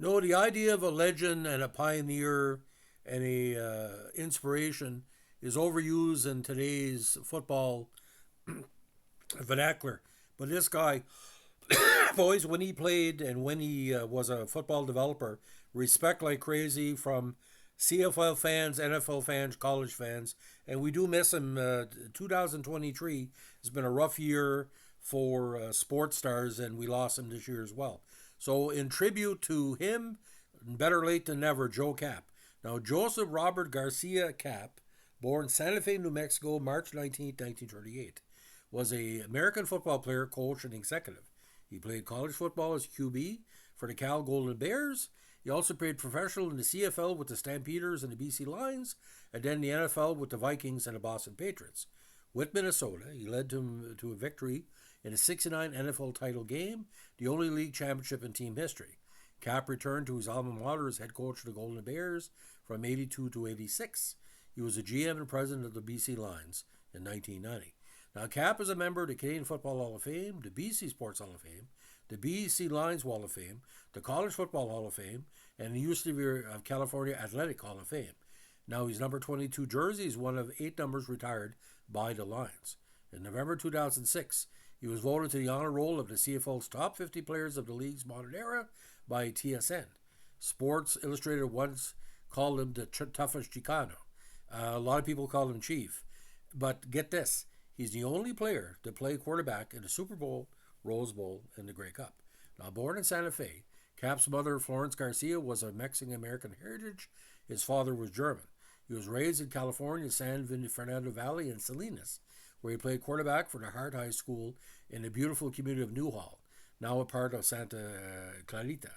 No, the idea of a legend and a pioneer and a inspiration is overused in today's football vernacular. But this guy, boys, when he played and when he was a football developer, respect like crazy from CFL fans, NFL fans, college fans, and we do miss him. 2023 has been a rough year for sports stars, and we lost him this year as well. So, in tribute to him, better late than never, Joe Kapp. Now, Joseph Robert Garcia Kapp, born Santa Fe, New Mexico, March 19th, 1938, was a American football player, coach, and executive. He played college football as QB for the Cal Golden Bears. He also played professional in the CFL with the Stampeders and the BC Lions, and then the NFL with the Vikings and the Boston Patriots. With Minnesota, he led them to a victory in a 69 NFL title game, the only league championship in team history. Kapp returned to his alma mater as head coach of the Golden Bears from 82 to 86. He was the GM and president of the BC Lions in 1990. Now, Kapp is a member of the Canadian Football Hall of Fame, the BC Sports Hall of Fame, the BC Lions Hall of Fame, the College Football Hall of Fame, and the University of California Athletic Hall of Fame. Now, his number 22 jersey is one of 8 numbers retired by the Lions. In November 2006, he was voted to the honor roll of the CFL's top 50 players of the league's modern era by TSN. Sports Illustrated once called him the toughest Chicano. A lot of people call him Chief. But get this, he's the only player to play quarterback in the Super Bowl, Rose Bowl, and the Grey Cup. Now, born in Santa Fe, Kapp's mother, Florence Garcia, was of Mexican-American heritage. His father was German. He was raised in California, San Fernando Valley, and Salinas, where he played quarterback for the Hart High School in the beautiful community of Newhall, now a part of Santa Clarita.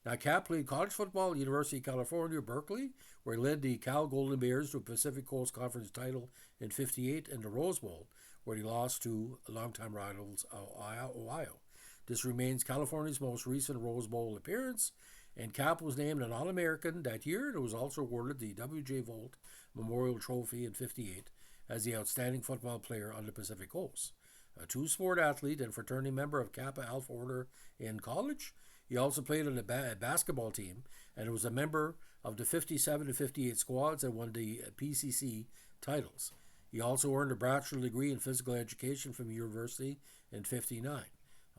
Now, Kapp played college football at University of California, Berkeley, where he led the Cal Golden Bears to a Pacific Coast Conference title in '58 and the Rose Bowl, where he lost to longtime rivals Ohio. This remains California's most recent Rose Bowl appearance, and Kapp was named an All-American that year and was also awarded the W.J. Volt Memorial Trophy in '58 as the outstanding football player on the Pacific Coast. A two-sport athlete and fraternity member of Kappa Alpha Order in college, he also played on the basketball team and was a member of the 57 to 58 squads that won the PCC titles. He also earned a bachelor's degree in physical education from the university in '59.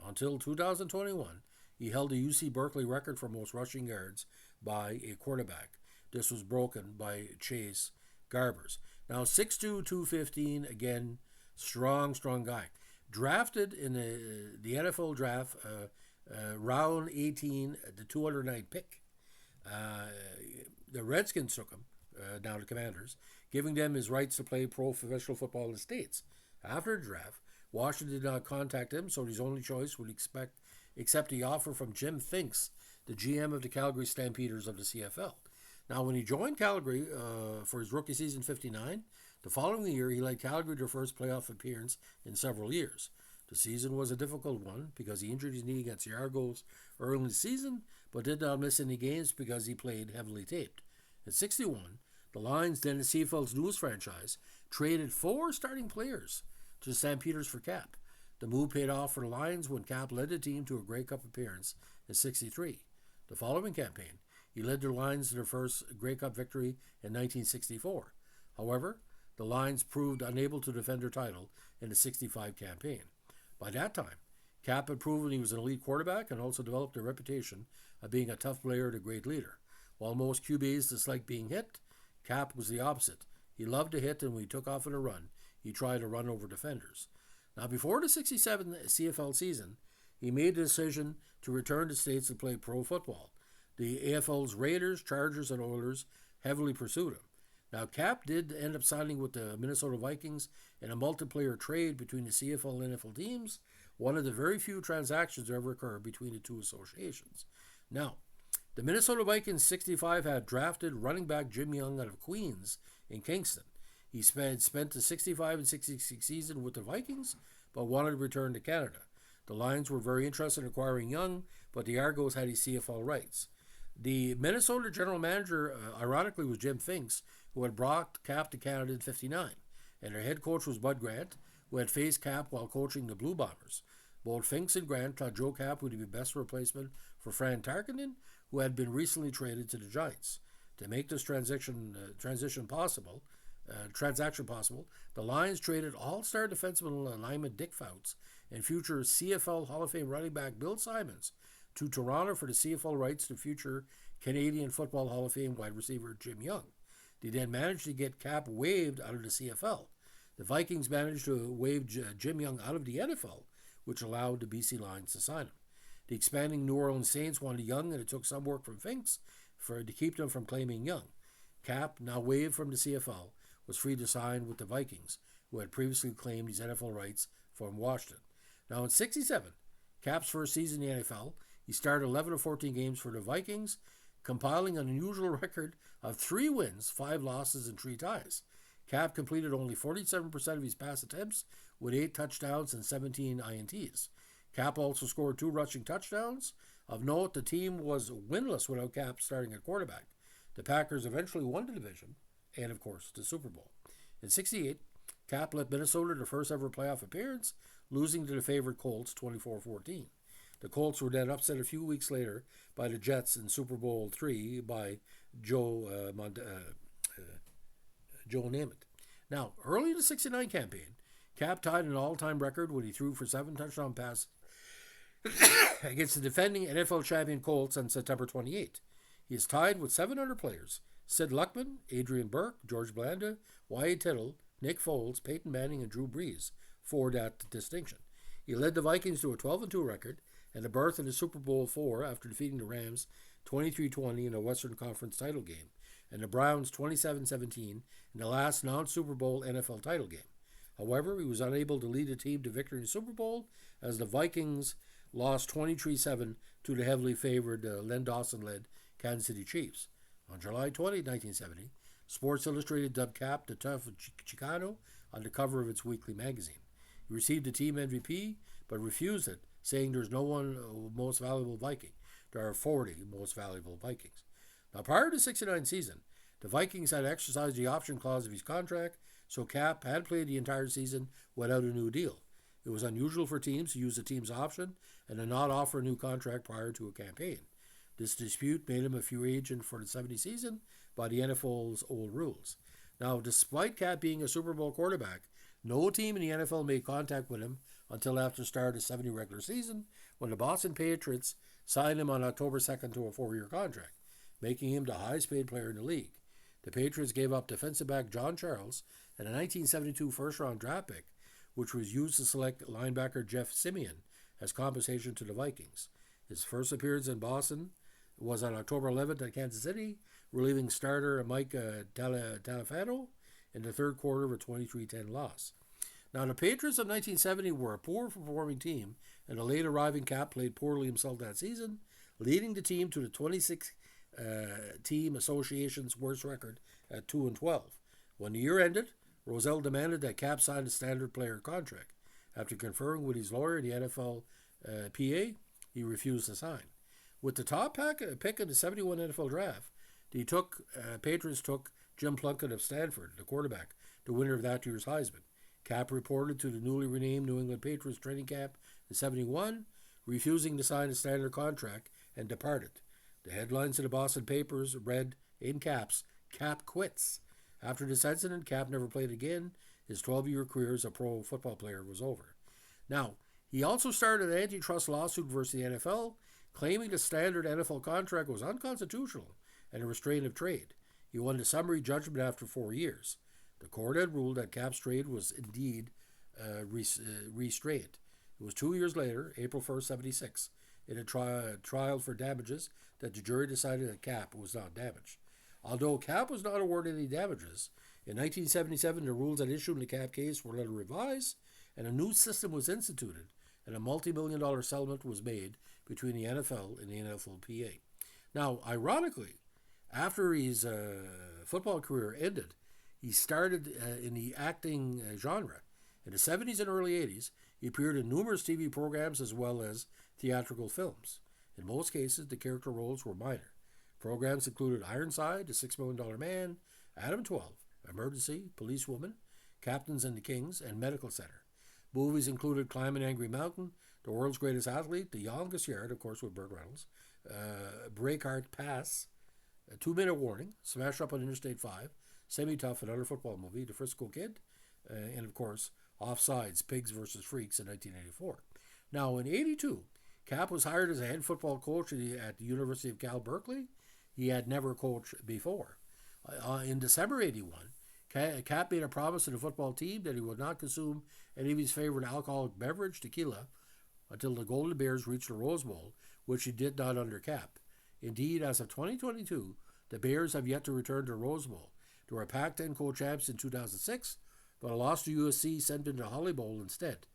Until 2021, he held the UC Berkeley record for most rushing yards by a quarterback. This was broken by Chase Garbers. Now, 6'2", 215, again, strong guy. Drafted in the NFL draft, round 18, the 209 pick. The Redskins took him, now the Commanders, giving them his rights to play professional football in the States. After the draft, Washington did not contact him, so his only choice would accept the offer from Jim Finks, the GM of the Calgary Stampeders of the CFL. Now, when he joined Calgary for his rookie season '59, the following year he led Calgary to their first playoff appearance in several years. The season was a difficult one because he injured his knee against the Argos early in the season, but did not miss any games because he played heavily taped. At '61, the Lions, then the CFL's newest franchise, traded 4 starting players to the Stampeders for Kapp. The move paid off for the Lions when Kapp led the team to a Grey Cup appearance in '63. The following campaign, he led the Lions to their first Grey Cup victory in 1964. However, the Lions proved unable to defend their title in the '65 campaign. By that time, Kapp had proven he was an elite quarterback and also developed a reputation of being a tough player and a great leader. While most QBs dislike being hit, Kapp was the opposite. He loved to hit, and when he took off in a run, he tried to run over defenders. Now, before the '67 CFL season, he made the decision to return to States to play pro football. The AFL's Raiders, Chargers, and Oilers heavily pursued him. Now, Kapp did end up signing with the Minnesota Vikings in a multiplayer trade between the CFL and NFL teams, one of the very few transactions that ever occurred between the two associations. Now, the Minnesota Vikings '65 had drafted running back Jim Young out of Queens in Kingston. He spent the '65 and '66 season with the Vikings, but wanted to return to Canada. The Lions were very interested in acquiring Young, but the Argos had his CFL rights. The Minnesota general manager, ironically, was Jim Finks, who had brought Kapp to Canada in '59, and their head coach was Bud Grant, who had faced Kapp while coaching the Blue Bombers. Both Finks and Grant thought Joe Kapp would be the best replacement for Fran Tarkenton, who had been recently traded to the Giants. To make this transaction possible, the Lions traded all-star defenseman lineman Dick Fouts and future CFL Hall of Fame running back Bill Simons to Toronto for the CFL rights to future Canadian Football Hall of Fame wide receiver Jim Young. They then managed to get Kapp waived out of the CFL. The Vikings managed to waive Jim Young out of the NFL, which allowed the BC Lions to sign him. The expanding New Orleans Saints wanted Young, and it took some work from Finks to keep them from claiming Young. Kapp, now waived from the CFL, was free to sign with the Vikings, who had previously claimed his NFL rights from Washington. Now in '67, Kapp's first season in the NFL, he started 11 of 14 games for the Vikings, compiling an unusual record of 3 wins, 5 losses, and 3 ties. Kapp completed only 47% of his pass attempts with 8 touchdowns and 17 INTs. Kapp also scored 2 rushing touchdowns. Of note, the team was winless without Kapp starting at quarterback. The Packers eventually won the division and, of course, the Super Bowl. In '68, Kapp led Minnesota their first ever playoff appearance, losing to the favorite Colts 24-14. The Colts were then upset a few weeks later by the Jets in Super Bowl III by Joe Namath. Now, early in the '69 campaign, Kapp tied an all-time record when he threw for 7 touchdown passes against the defending NFL champion Colts on September 28. He is tied with 700 players: Sid Luckman, Adrian Burke, George Blanda, Wyatt Tittle, Nick Foles, Peyton Manning, and Drew Brees for that distinction. He led the Vikings to a 12-2 record and a berth in the Super Bowl IV after defeating the Rams 23-20 in a Western Conference title game, and the Browns 27-17 in the last non-Super Bowl NFL title game. However, he was unable to lead the team to victory in the Super Bowl as the Vikings lost 23-7 to the heavily favored Len Dawson-led Kansas City Chiefs. On July 20, 1970, Sports Illustrated dubbed Kapp the tough Chicano on the cover of its weekly magazine. He received the team MVP, but refused it, saying there's no one most valuable Viking. There are 40 most valuable Vikings. Now, prior to the '69 season, the Vikings had exercised the option clause of his contract, so Kapp had played the entire season without a new deal. It was unusual for teams to use the team's option and to not offer a new contract prior to a campaign. This dispute made him a free agent for the '70 season by the NFL's old rules. Now, despite Kapp being a Super Bowl quarterback, no team in the NFL made contact with him until after the start of the '70 regular season, when the Boston Patriots signed him on October 2nd to a 4-year contract, making him the highest paid player in the league. The Patriots gave up defensive back John Charles and a 1972 first-round draft pick, which was used to select linebacker Jeff Simeon as compensation to the Vikings. His first appearance in Boston was on October 11th at Kansas City, relieving starter Mike Talafato in the third quarter of a 23-10 loss. Now, the Patriots of 1970 were a poor-performing team, and the late-arriving Kapp played poorly himself that season, leading the team to the 26 Team Association's worst record at 2-12. When the year ended, Rozelle demanded that Kapp sign a standard player contract. After conferring with his lawyer, the NFL PA, he refused to sign. With the top pick of the '71 NFL draft, the Patriots took Jim Plunkett of Stanford, the quarterback, the winner of that year's Heisman. Kapp reported to the newly renamed New England Patriots training camp in '71, refusing to sign a standard contract, and departed. The headlines in the Boston papers read, in caps, "Kapp quits." After this incident, Kapp never played again. His 12-year career as a pro football player was over. Now, he also started an antitrust lawsuit versus the NFL, claiming the standard NFL contract was unconstitutional and a restraint of trade. He won the summary judgment after 4 years. The court had ruled that Kapp's trade was indeed restrained. It was 2 years later, April 1st, '76, in a trial for damages, that the jury decided that Kapp was not damaged. Although Kapp was not awarded any damages, in 1977 the rules at issue in the Kapp case were later revised, and a new system was instituted, and a multi-million-dollar settlement was made between the NFL and the NFLPA. Now, ironically, after his football career ended, he started in the acting genre. In the '70s and early '80s, he appeared in numerous TV programs as well as theatrical films. In most cases, the character roles were minor. Programs included Ironside, The $6 Million Man, Adam 12, Emergency, Policewoman, Captains and the Kings, and Medical Center. Movies included Climbing Angry Mountain, the world's greatest athlete, the youngest yard, of course, with Burt Reynolds, break-heart pass, a 2-minute warning, smash up on Interstate 5, Semi-Tough, another football movie, The Frisco Kid, and of course, Offsides, Pigs versus Freaks in 1984. Now, in 82, Kapp was hired as a head football coach at the University of Cal Berkeley. He had never coached before. In December 81, Kapp made a promise to the football team that he would not consume any of his favorite alcoholic beverage, tequila, until the Golden Bears reached the Rose Bowl, which he did not under Kapp. Indeed, as of 2022, the Bears have yet to return to the Rose Bowl. They were Pac-10 co-champs in 2006, but a loss to USC sent them to Holly Bowl instead.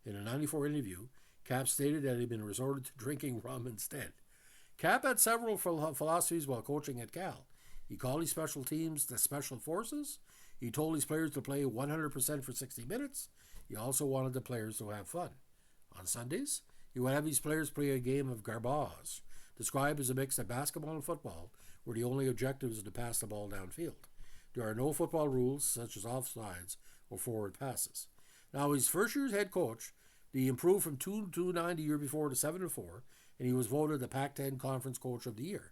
In a 94 interview, Kapp stated that he had been resorted to drinking rum instead. Kapp had several philosophies while coaching at Cal. He called his special teams the Special Forces. He told his players to play 100% for 60 minutes. He also wanted the players to have fun. On Sundays, he would have his players play a game of garbage, described as a mix of basketball and football, where the only objective is to pass the ball downfield. There are no football rules, such as offsides or forward passes. Now, his first year as head coach, he improved from 2-9 the year before to 7-4, and he was voted the Pac-10 Conference Coach of the Year.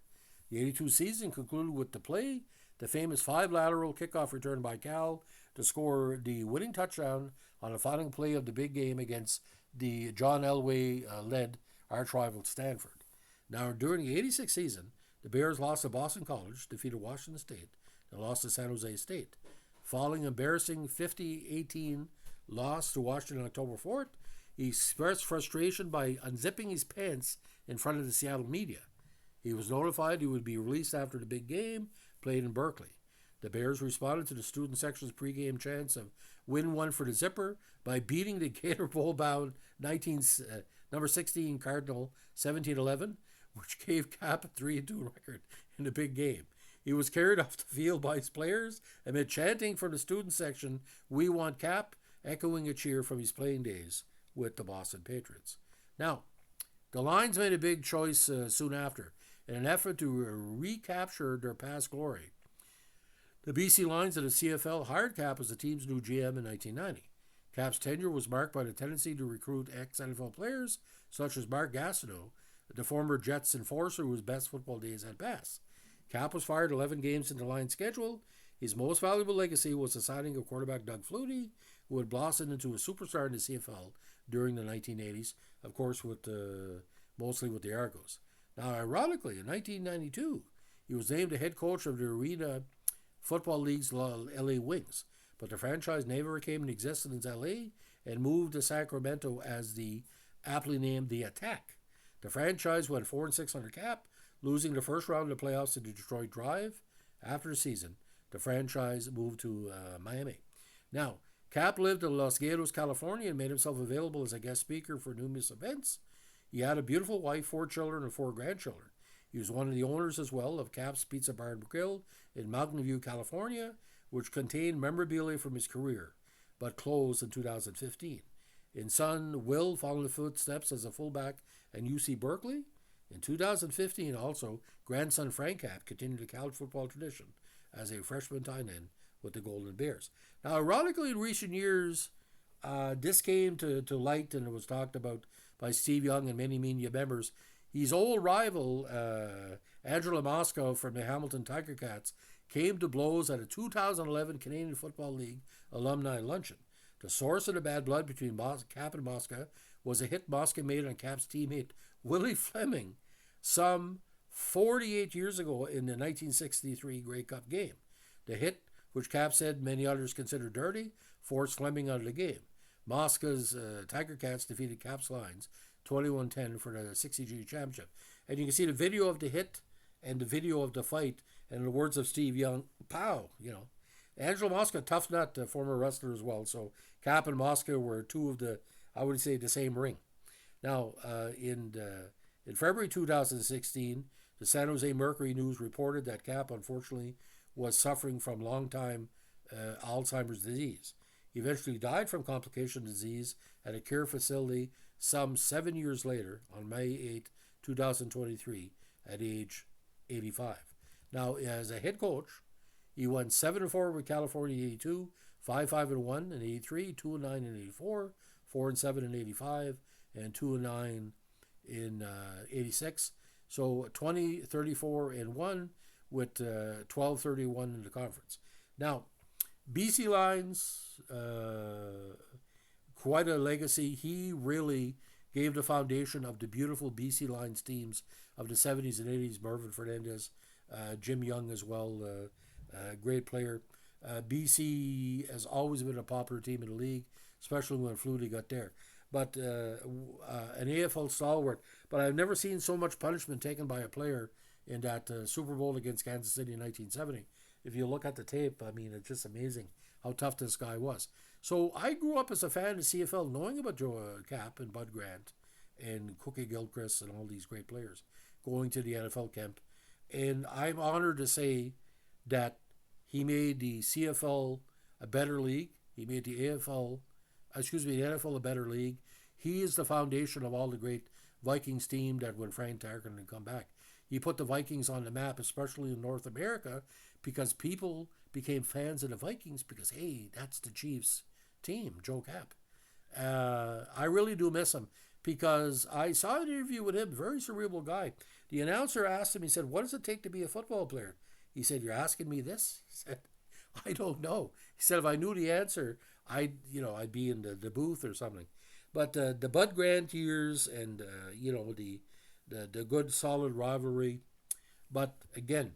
The 82 season concluded with the famous 5 lateral kickoff return by Cal to score the winning touchdown on the final play of the big game against the John Elway-led arch-rival Stanford. Now, during the 86 season, the Bears lost to Boston College, defeated Washington State, and lost to San Jose State. Following an embarrassing 50-18 loss to Washington on October 4th, he expressed frustration by unzipping his pants in front of the Seattle media. He was notified he would be released after the big game played in Berkeley. The Bears responded to the student section's pregame chants of win one for the zipper by beating the Gator Bowl-bound number 16 Cardinal 17-11, which gave Kapp a 3-2 record in the big game. He was carried off the field by his players amid chanting from the student section, "We want Kapp," echoing a cheer from his playing days with the Boston Patriots. Now, the Lions made a big choice soon after in an effort to recapture their past glory. The BC Lions of the CFL hired Kapp as the team's new GM in 1990. Kapp's tenure was marked by the tendency to recruit ex-NFL players such as Mark Gastineau, the former Jets enforcer whose best football days had passed. Kapp was fired 11 games into the Lions' schedule. His most valuable legacy was the signing of quarterback Doug Flutie, who had blossomed into a superstar in the CFL during the 1980s, of course, mostly with the Argos. Now, ironically, in 1992, he was named the head coach of the Arena Football League's LA Wings, but the franchise never came into existence in LA and moved to Sacramento as the aptly named The Attack. The franchise went 4-6 under Kapp, losing the first round of the playoffs to the Detroit Drive. After the season, the franchise moved to Miami. Now, Kapp lived in Los Gatos, California, and made himself available as a guest speaker for numerous events. He had a beautiful wife, 4 children, and 4 grandchildren. He was one of the owners as well of Kapp's Pizza Bar and Grill in Mountain View, California, which contained memorabilia from his career, but closed in 2015. His son Will followed the footsteps as a fullback at UC Berkeley. In 2015, also, grandson Frank Kapp continued the college football tradition as a freshman tight end with the Golden Bears. Now, ironically, in recent years, this came to light, and it was talked about by Steve Young and many media members. His old rival, Angela Moscow from the Hamilton Tiger Cats, came to blows at a 2011 Canadian Football League alumni luncheon. The source of the bad blood between Kapp and Moscow was a hit Moscow made on Kapp's teammate Willie Fleming some 48 years ago in the 1963 Grey Cup game. The hit, which Kapp said many others considered dirty, forced Fleming out of the game. Moscow's Tiger Cats defeated Kapp's Lions 21-10 for the 60G championship. And you can see the video of the hit and the video of the fight, and in the words of Steve Young, pow, Angelo Mosca, tough nut, former wrestler as well. So Kapp and Mosca were two of the, I would say, the same ring. Now, in February 2016, the San Jose Mercury News reported that Kapp, unfortunately, was suffering from long-time Alzheimer's disease. He eventually died from complication disease at a care facility some 7 years later, on May 8, 2023, at age 85. Now, as a head coach, he went 7-4 with California in 82, 5-5-1 in 83, 2-9 in 84, 4-7 in 85, and 2-9 in 86. So 20, 34, and 1 with 12, 31 in the conference. Now, BC Lions, quite a legacy. He really gave the foundation of the beautiful BC Lions teams of the 70s and 80s. Marvin Fernandez, Jim Young as well, great player. BC has always been a popular team in the league, especially when Flutie got there. But an AFL stalwart. But I've never seen so much punishment taken by a player in that Super Bowl against Kansas City in 1970. If you look at the tape, I mean, it's just amazing how tough this guy was. So I grew up as a fan of CFL, knowing about Joe Kapp and Bud Grant and Cookie Gilchrist and all these great players going to the NFL camp. And I'm honored to say that he made the CFL a better league. He made the NFL a better league. He is the foundation of all the great Vikings team that when Frank Tarkenton come back. He put the Vikings on the map, especially in North America, because people became fans of the Vikings because, hey, that's the Chiefs team, Joe Kapp. I really do miss him because I saw an interview with him, very cerebral guy. The announcer asked him, he said, what does it take to be a football player? He said, you're asking me this? He said, I don't know. He said, if I knew the answer, I'd be in the booth or something. But the Bud Grant years and, the good solid rivalry. But again,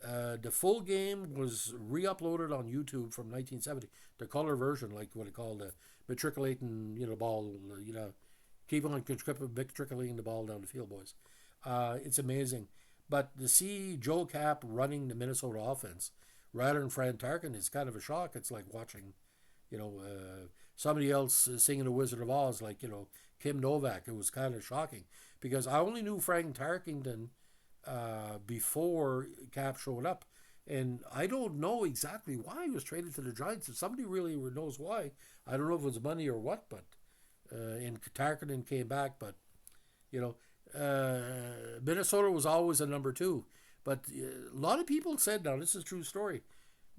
the full game was re-uploaded on YouTube from 1970. The color version, like what they call the matriculating, ball, keep on matriculating the ball down the field, boys. It's amazing. But to see Joe Kapp running the Minnesota offense rather than Fran Tarkenton is kind of a shock. It's like watching, somebody else singing The Wizard of Oz, like, Kim Novak. It was kind of shocking because I only knew Frank Tarkenton before Kapp showed up. And I don't know exactly why he was traded to the Giants. If somebody really knows why, I don't know if it was money or what, but and Tarkenton came back. But, Minnesota was always a number 2. But a lot of people said, now this is a true story,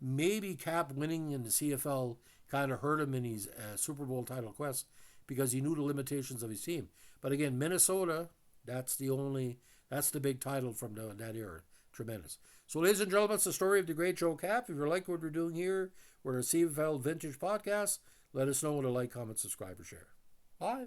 maybe Kapp winning in the CFL kind of hurt him in his Super Bowl title quest because he knew the limitations of his team. But again, Minnesota, that's the big title from that era. Tremendous. So, ladies and gentlemen, it's the story of the great Joe Kapp. If you like what we're doing here, we're a CFL Vintage Podcast. Let us know with a like, comment, subscribe, or share. Bye.